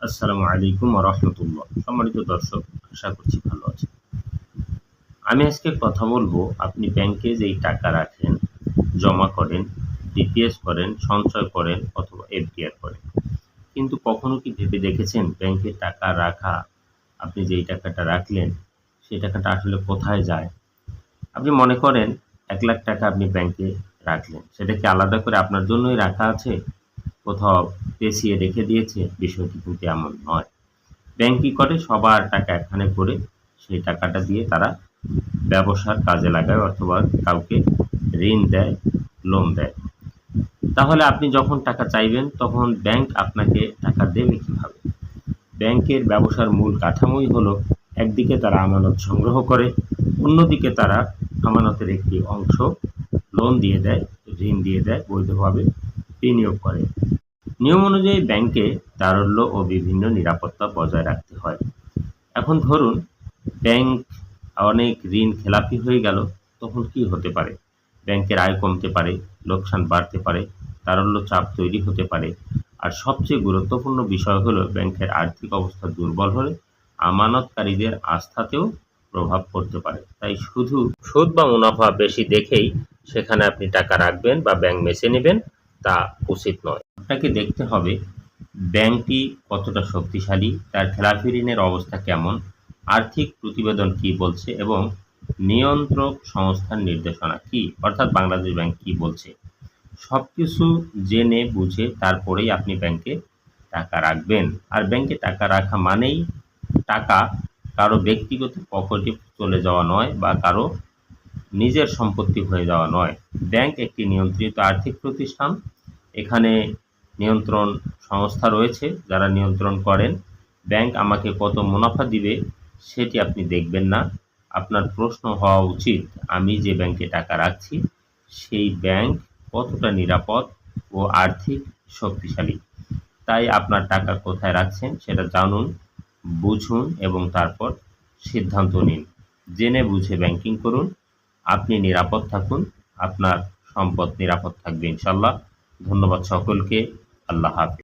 আসসালামু আলাইকুম ওয়া রাহমাতুল্লাহ। সম্মানিত দর্শক, আশা করছি ভালো আছেন। আমি আজকে কথা বলবো, আপনি ব্যাংকে যেই টাকা রাখেন, জমা করেন, ডিপিএস করেন, সঞ্চয় করেন অথবা এফডিআর করেন। কিন্তু কখনো কি ভেবে দেখেছেন ব্যাংকে টাকা রাখা, আপনি যেই টাকাটা রাখলেন, সেই টাকাটা আসলে কোথায় যায়? আপনি মনে করেন ৳১,০০,০০০ আপনি ব্যাংকে রাখলেন। সেটা কি আলাদা করে আপনার জন্যই রাখা আছে? কোথাও পেঁচিয়ে রেখে দিয়েছে? বিষয়টি কিন্তু এমন নয়। ব্যাংক কি করে? সবার টাকা এখানে করে সেই টাকাটা দিয়ে তারা ব্যবসার কাজে লাগায় অথবা কাউকে ঋণ দেয়, লোন দেয়। তাহলে আপনি যখন টাকা চাইবেন তখন ব্যাংক আপনাকে টাকা দেবে কিভাবে? ব্যাংকের ব্যবসার মূল কাঠামোই হলো, একদিকে তারা আমানত সংগ্রহ করে, অন্যদিকে তারা আমানতের একটি অংশ লোন দিয়ে দেয়, ঋণ দিয়ে দেয়, বৈধভাবে বিনিয়োগ করে। নিয়ম অনুযায়ী ব্যাংকে তারল্য ও বিভিন্ন নিরাপত্তা বজায় রাখতে হয়। এখন ধরুন ব্যাংক অনেক ঋণ খেলাপি হয়ে গেল, তখন কি হতে পারে? ব্যাংকের আয় কমতে পারে, লোকসান বাড়তে পারে, তারল্য চাপ তৈরি হতে পারে। আর সবচেয়ে গুরুত্বপূর্ণ বিষয় হলো, ব্যাংকের আর্থিক অবস্থা দুর্বল হলে আমানতকারীদের আস্থাতেও প্রভাব পড়তে পারে। তাই শুধু সুদ বা মুনাফা বেশি দেখেই সেখানে আপনি টাকা রাখবেন বা ব্যাংক বেছে নেবেন, তা উচিত নয়। আপনাকে দেখতে হবে ব্যাংকটি কতটা শক্তিশালী, তার খেলাপি ঋণের অবস্থা কেমন, আর্থিক প্রতিবেদন কি বলছে এবং নিয়ন্ত্রক সংস্থার নির্দেশনা কি, অর্থাৎ বাংলাদেশ ব্যাংক কি বলছে। সবকিছু জেনে বুঝে তারপরেই আপনি ব্যাংকে টাকা রাখবেন। আর ব্যাংকে টাকা রাখা মানেই টাকা কারো ব্যক্তিগত পকেটে চলে যাওয়া নয় বা কারো নিজের সম্পত্তি হয়ে যাওয়া নয়। ব্যাংক একটি নিয়ন্ত্রিত আর্থিক প্রতিষ্ঠান। এখানে নিয়ন্ত্রণ সংস্থা রয়েছে যারা নিয়ন্ত্রণ করেন। ব্যাংক আমাকে কত মুনাফা দিবে সেটি আপনি দেখবেন না। আপনার প্রশ্ন হওয়া উচিত, আমি যে ব্যাংকে টাকা রাখছি সেই ব্যাংক কতটা নিরাপদ ও আর্থিক শক্তিশালী। তাই আপনার টাকা কোথায় রাখছেন সেটা জানুন, বুঝুন এবং তারপর সিদ্ধান্ত নিন। জেনে বুঝে ব্যাংকিং করুন। আপনি নিরাপদ থাকুন, আপনার সম্পদ নিরাপদ থাকবে ইনশাআল্লাহ। ধন্যবাদ সকলকে। আল্লাহ হাফেজ।